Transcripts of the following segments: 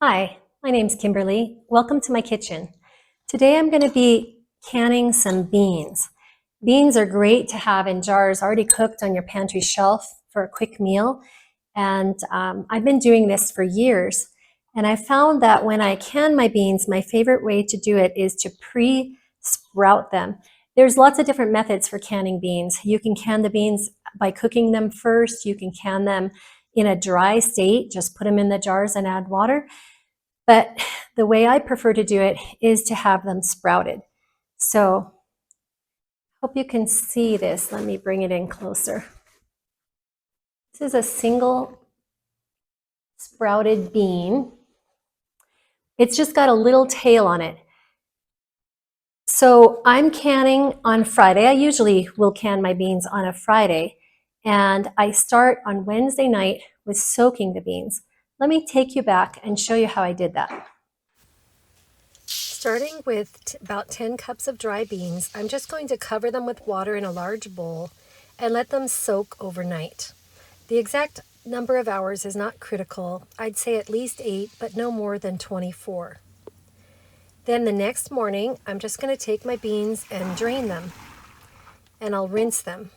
Hi, my name's Kimberly. Welcome to my kitchen. Today I'm going to be canning some beans. Beans are great to have in jars already cooked on your pantry shelf for a quick meal. And I've been doing this for years. And I found that when I can my beans, my favorite way to do it is to pre-sprout them. There's lots of different methods for canning beans. You can can the beans by cooking them first. You can can them in a dry state, just put them in the jars and add water. But the way I prefer to do it is to have them sprouted. So hope you can see this. Let me bring it in closer. This is a single sprouted bean. It's just got a little tail on it. So I'm canning on Friday. I usually will can my beans on a Friday. And I start on Wednesday night with soaking the beans. Let me take you back and show you how I did that. Starting with about 10 cups of dry beans, I'm just going to cover them with water in a large bowl and let them soak overnight. The exact number of hours is not critical. I'd say at least 8, but no more than 24. Then the next morning, I'm just going to take my beans and drain them, and I'll rinse them.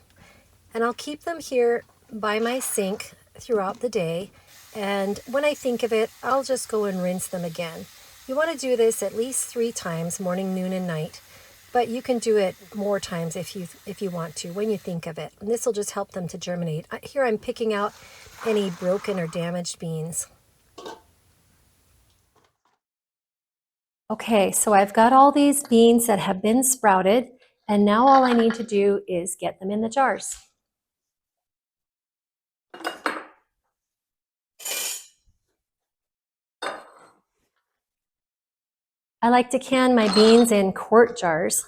And I'll keep them here by my sink throughout the day, and when I think of it, I'll just go and rinse them again. You want to do this at least 3 times, morning, noon, and night, but you can do it more times if you want to, when you think of it. And this will just help them to germinate. Here I'm picking out any broken or damaged beans. Okay, so I've got all these beans that have been sprouted, and now all I need to do is get them in the jars. I like to can my beans in quart jars.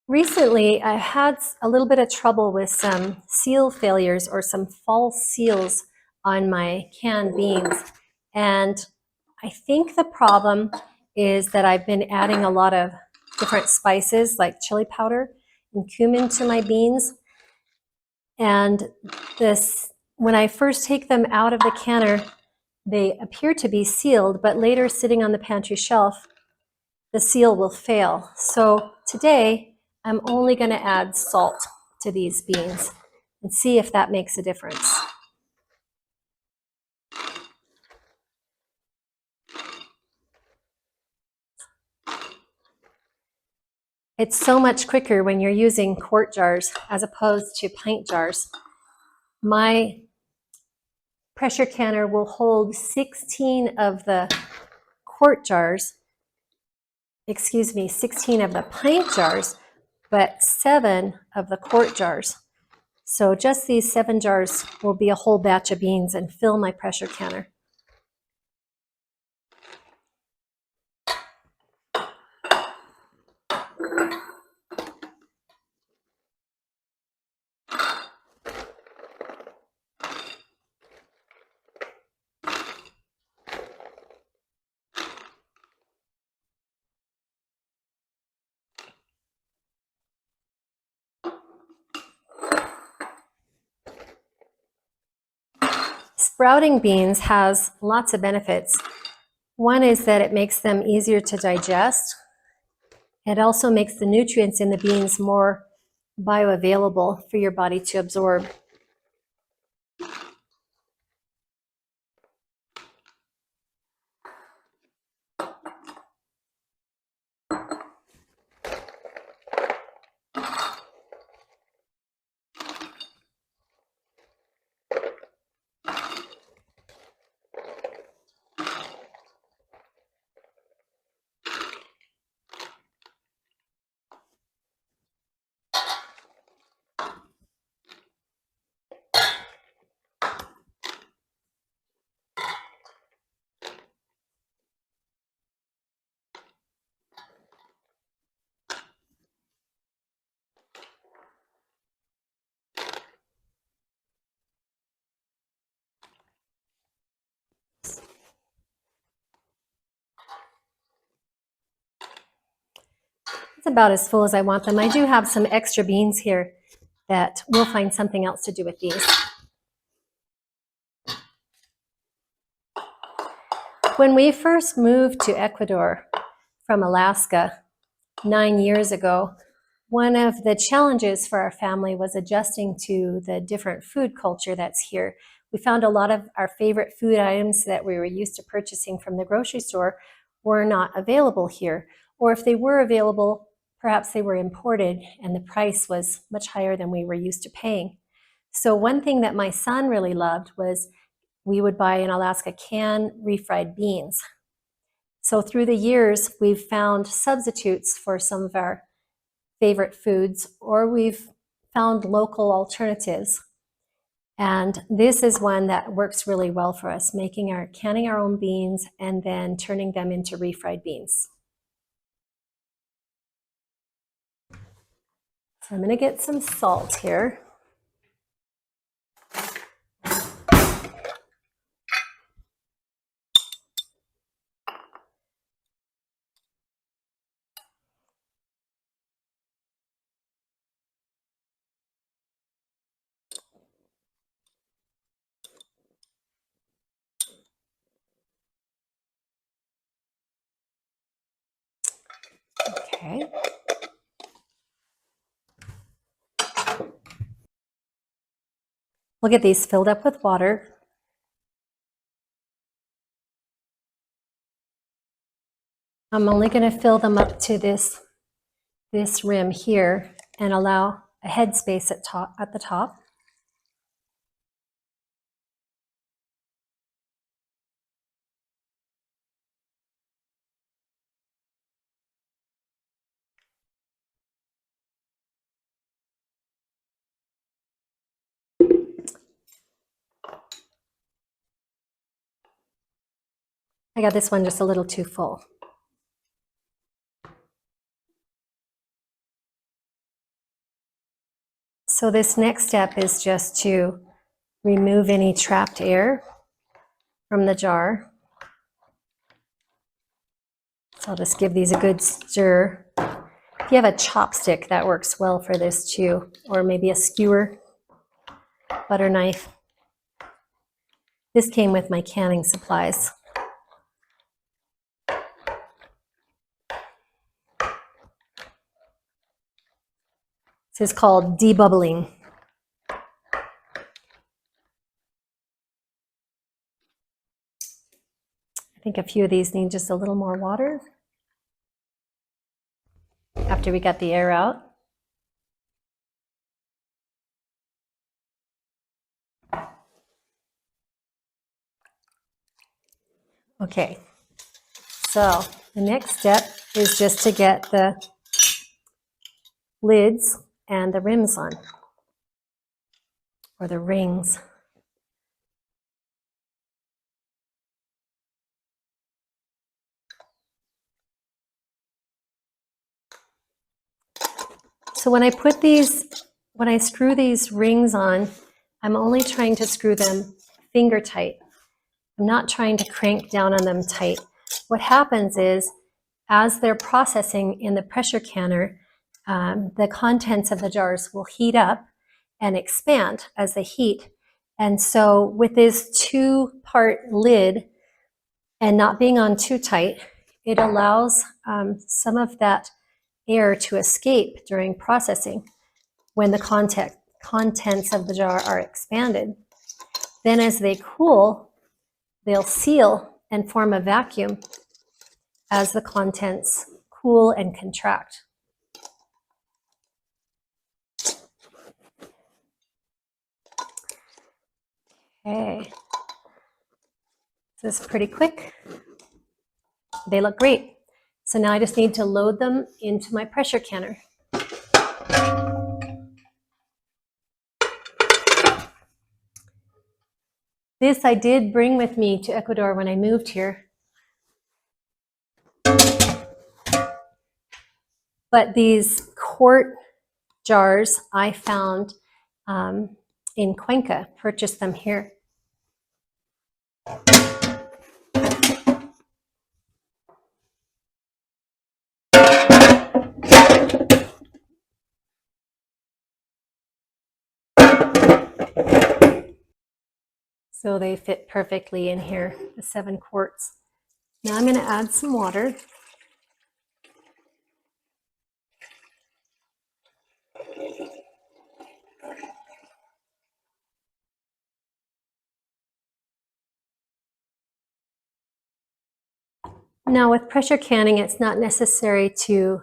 Recently, I've had a little bit of trouble with some seal failures or some false seals on my canned beans. And I think the problem is that I've been adding a lot of different spices like chili powder and cumin to my beans. And when I first take them out of the canner, they appear to be sealed, but later sitting on the pantry shelf, the seal will fail. So today, I'm only going to add salt to these beans and see if that makes a difference. It's so much quicker when you're using quart jars as opposed to pint jars. My pressure canner will hold 16 of the quart jars, 16 of the pint jars, but 7 of the quart jars. So just these 7 jars will be a whole batch of beans and fill my pressure canner. Sprouting beans has lots of benefits. One is that it makes them easier to digest. It also makes the nutrients in the beans more bioavailable for your body to absorb. It's about as full as I want them. I do have some extra beans here that we'll find something else to do with these. When we first moved to Ecuador from Alaska 9 years ago, one of the challenges for our family was adjusting to the different food culture that's here. We found a lot of our favorite food items that we were used to purchasing from the grocery store were not available here. Or if they were available, perhaps they were imported and the price was much higher than we were used to paying. So one thing that my son really loved was we would buy in Alaska canned refried beans. So through the years, we've found substitutes for some of our favorite foods, or we've found local alternatives. And this is one that works really well for us, canning our own beans and then turning them into refried beans. So I'm going to get some salt here. Okay. We'll get these filled up with water. I'm only going to fill them up to this rim here and allow a headspace at the top. I got this one just a little too full. So this next step is just to remove any trapped air from the jar. So I'll just give these a good stir. If you have a chopstick, that works well for this too, or maybe a skewer, butter knife. This came with my canning supplies. This is called debubbling. I think a few of these need just a little more water after we got the air out. Okay, so the next step is just to get the lids and the rims on, or the rings. So when I screw these rings on, I'm only trying to screw them finger tight. I'm not trying to crank down on them tight. What happens is, as they're processing in the pressure canner, the contents of the jars will heat up and expand as they heat. And so with this two-part lid and not being on too tight, it allows some of that air to escape during processing when the contents of the jar are expanded. Then as they cool, they'll seal and form a vacuum as the contents cool and contract. Okay, this is pretty quick. They look great. So now I just need to load them into my pressure canner. This I did bring with me to Ecuador when I moved here. But these quart jars I found in Cuenca, purchased them here. So they fit perfectly in here, the 7 quarts. Now I'm going to add some water. Now with pressure canning, it's not necessary to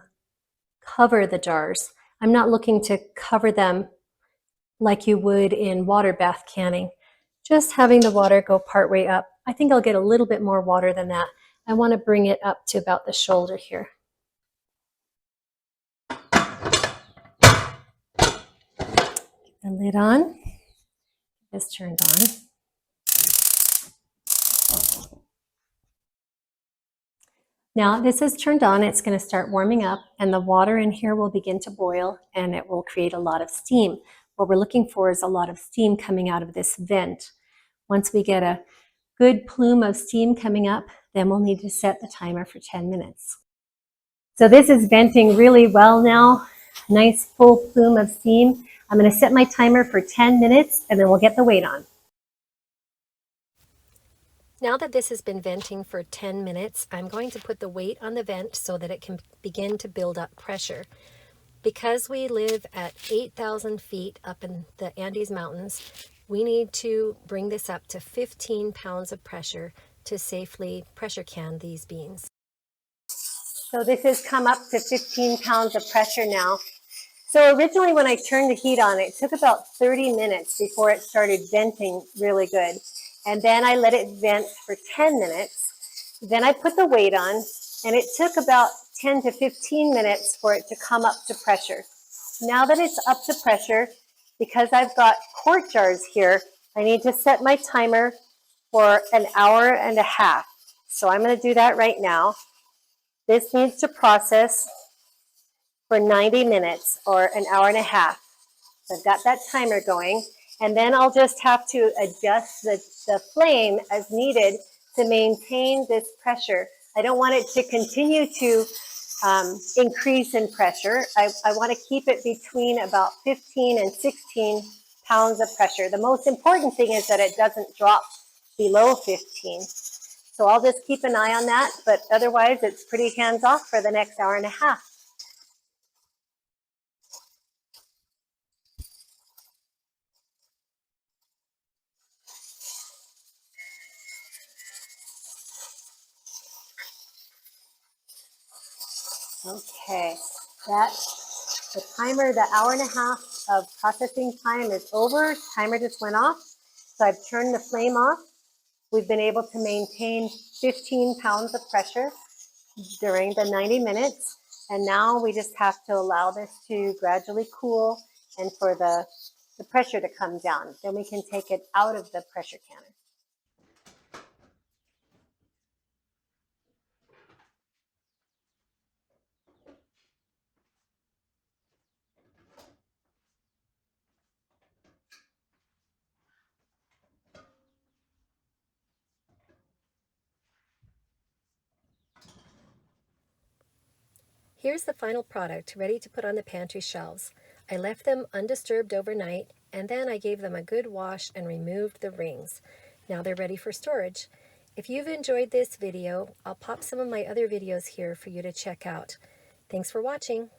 cover the jars. I'm not looking to cover them like you would in water bath canning. Just having the water go partway up. I think I'll get a little bit more water than that. I want to bring it up to about the shoulder here. Get the lid on. It's turned on. Now this is turned on, it's going to start warming up and the water in here will begin to boil and it will create a lot of steam. What we're looking for is a lot of steam coming out of this vent. Once we get a good plume of steam coming up, then we'll need to set the timer for 10 minutes. So this is venting really well now. Nice full plume of steam. I'm going to set my timer for 10 minutes and then we'll get the weight on. Now that this has been venting for 10 minutes, I'm going to put the weight on the vent so that it can begin to build up pressure. Because we live at 8,000 feet up in the Andes Mountains, we need to bring this up to 15 pounds of pressure to safely pressure can these beans. So this has come up to 15 pounds of pressure now. So originally when I turned the heat on, it took about 30 minutes before it started venting really good. And then I let it vent for 10 minutes. Then I put the weight on, and it took about 10 to 15 minutes for it to come up to pressure. Now that it's up to pressure, because I've got quart jars here, I need to set my timer for an hour and a half. So I'm going to do that right now. This needs to process for 90 minutes or an hour and a half. So I've got that timer going, and then I'll just have to adjust the flame as needed to maintain this pressure. I don't want it to continue to increase in pressure. I want to keep it between about 15 and 16 pounds of pressure. The most important thing is that it doesn't drop below 15. So I'll just keep an eye on that, but otherwise it's pretty hands off for the next hour and a half. Okay, the timer, the hour and a half of processing time is over. Timer just went off. So I've turned the flame off. We've been able to maintain 15 pounds of pressure during the 90 minutes. And now we just have to allow this to gradually cool and for the pressure to come down. Then we can take it out of the pressure canner. Here's the final product ready to put on the pantry shelves. I left them undisturbed overnight and then I gave them a good wash and removed the rings. Now they're ready for storage. If you've enjoyed this video, I'll pop some of my other videos here for you to check out. Thanks for watching.